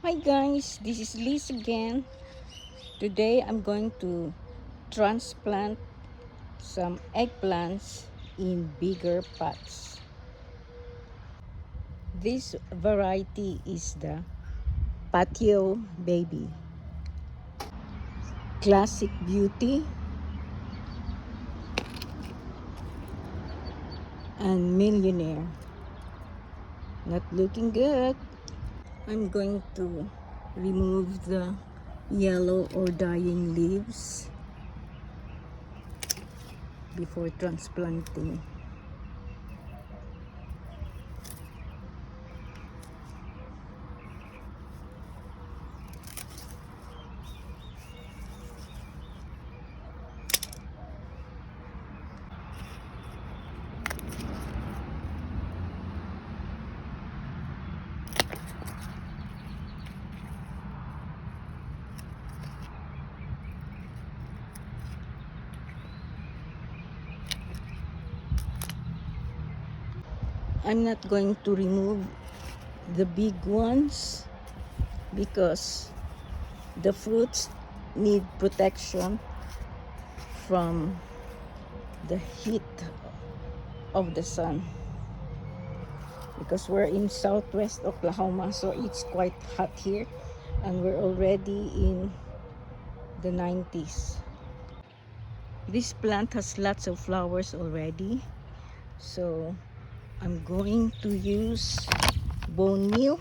Hi guys, this is Liz again. Today I'm going to transplant some eggplants in bigger pots. This variety is the Patio Baby. Classic Beauty and Millionaire. Not looking good. I'm going to remove the yellow or dying leaves before transplanting. I'm not going to remove the big ones because the fruits need protection from the heat of the sun, because we're in southwest Oklahoma, so it's quite hot here and we're already in the 90s. This plant has lots of flowers already, so I'm going to use bone meal,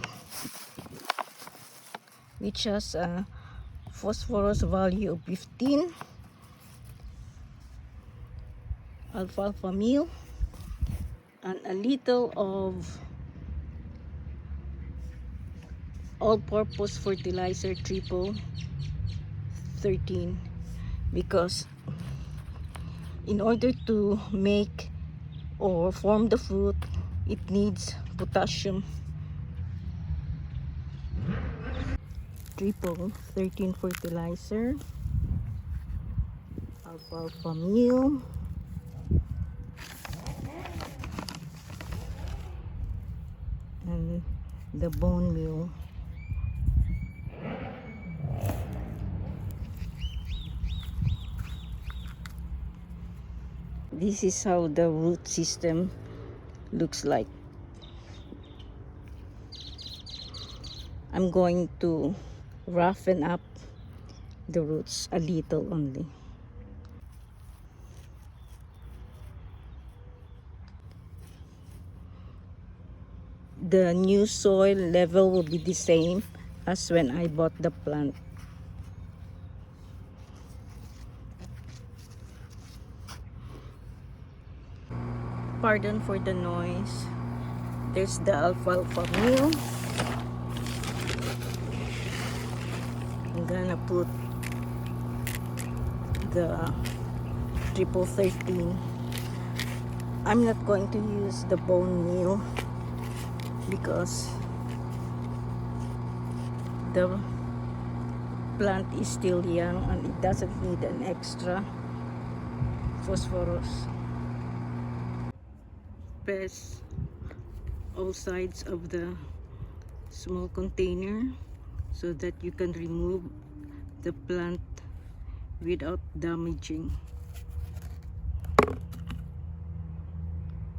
which has a phosphorus value of 15, alfalfa meal, and a little of all-purpose fertilizer triple 13, because in order to make or form the fruit, it needs potassium. Triple 13 fertilizer, alfalfa meal, and the bone meal. This is how the root system looks like. I'm going to roughen up the roots a little only. The new soil level will be the same as when I bought the plant. Pardon for the noise. There's the alfalfa meal. I'm gonna put the triple 13. I'm not going to use the bone meal because the plant is still young and it doesn't need an extra phosphorus. Press all sides of the small container so that you can remove the plant without damaging,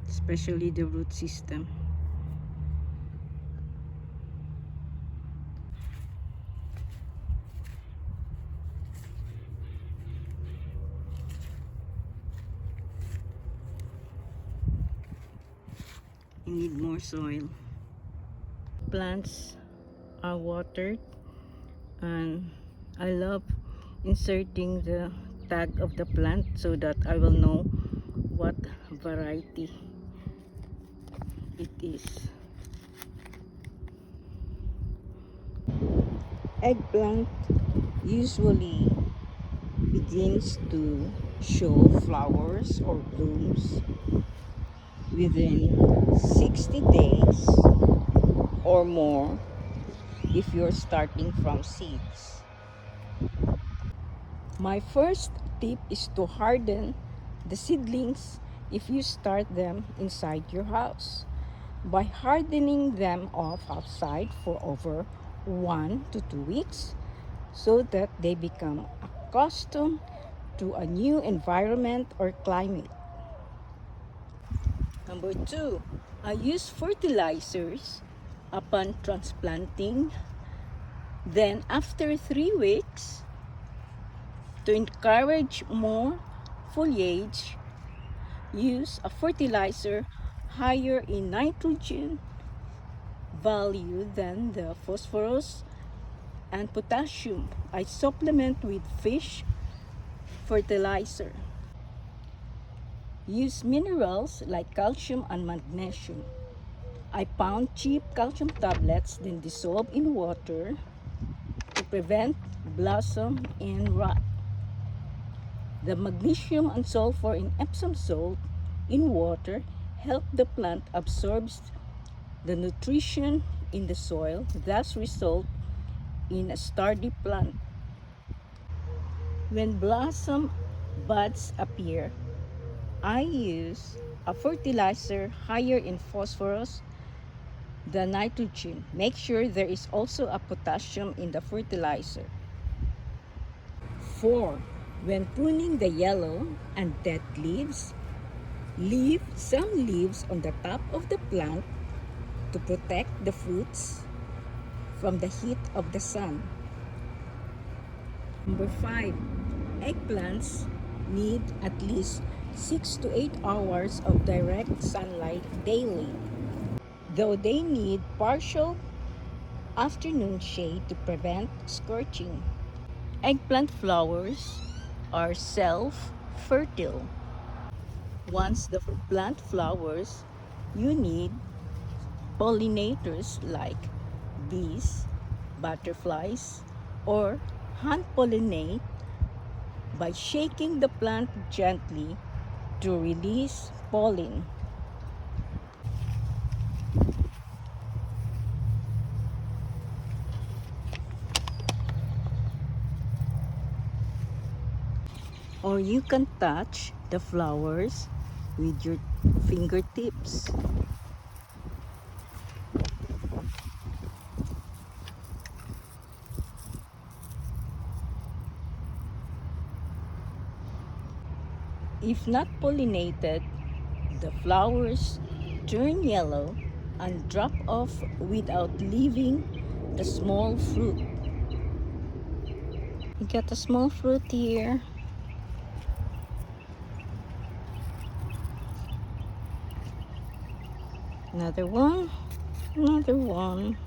especially the root system. You need more soil. Plants are watered, and I love inserting the tag of the plant so that I will know what variety it is. Eggplant usually begins to show flowers or blooms within 60 days or more if you're starting from seeds. My first tip is to harden the seedlings if you start them inside your house. By hardening them off outside for over 1 to 2 weeks so that they become accustomed to a new environment or climate. Number 2, I use fertilizers upon transplanting. Then after 3 weeks, to encourage more foliage, use a fertilizer higher in nitrogen value than the phosphorus and potassium. I supplement with fish fertilizer. Use minerals like calcium and magnesium. I pound cheap calcium tablets, then dissolve in water to prevent blossom and rot. The magnesium and sulfur in Epsom salt in water help the plant absorb the nutrition in the soil, thus result in a sturdy plant. When blossom buds appear, I use a fertilizer higher in phosphorus than nitrogen. Make sure there is also a potassium in the fertilizer. 4. When pruning the yellow and dead leaves, leave some leaves on the top of the plant to protect the fruits from the heat of the sun. Number 5. Eggplants need at least 6 to 8 hours of direct sunlight daily, though they need partial afternoon shade to prevent scorching. Eggplant flowers are self-fertile. Once the plant flowers, you need pollinators like bees, butterflies, or hand pollinate by shaking the plant gently to release pollen. Or you can touch the flowers with your fingertips. If not pollinated, the flowers turn yellow and drop off without leaving the small fruit. You got a small fruit here. Another one, another one.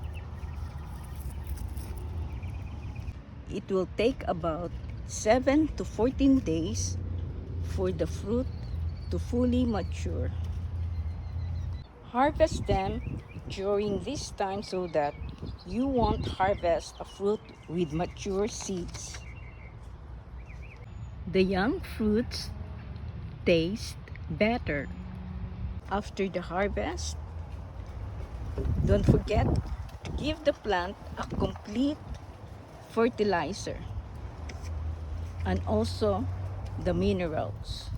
It will take about 7 to 14 days for the fruit to fully mature. Harvest them during this time so that you won't harvest a fruit with mature seeds. The young fruits taste better. After the harvest, don't forget to give the plant a complete fertilizer and also the minerals.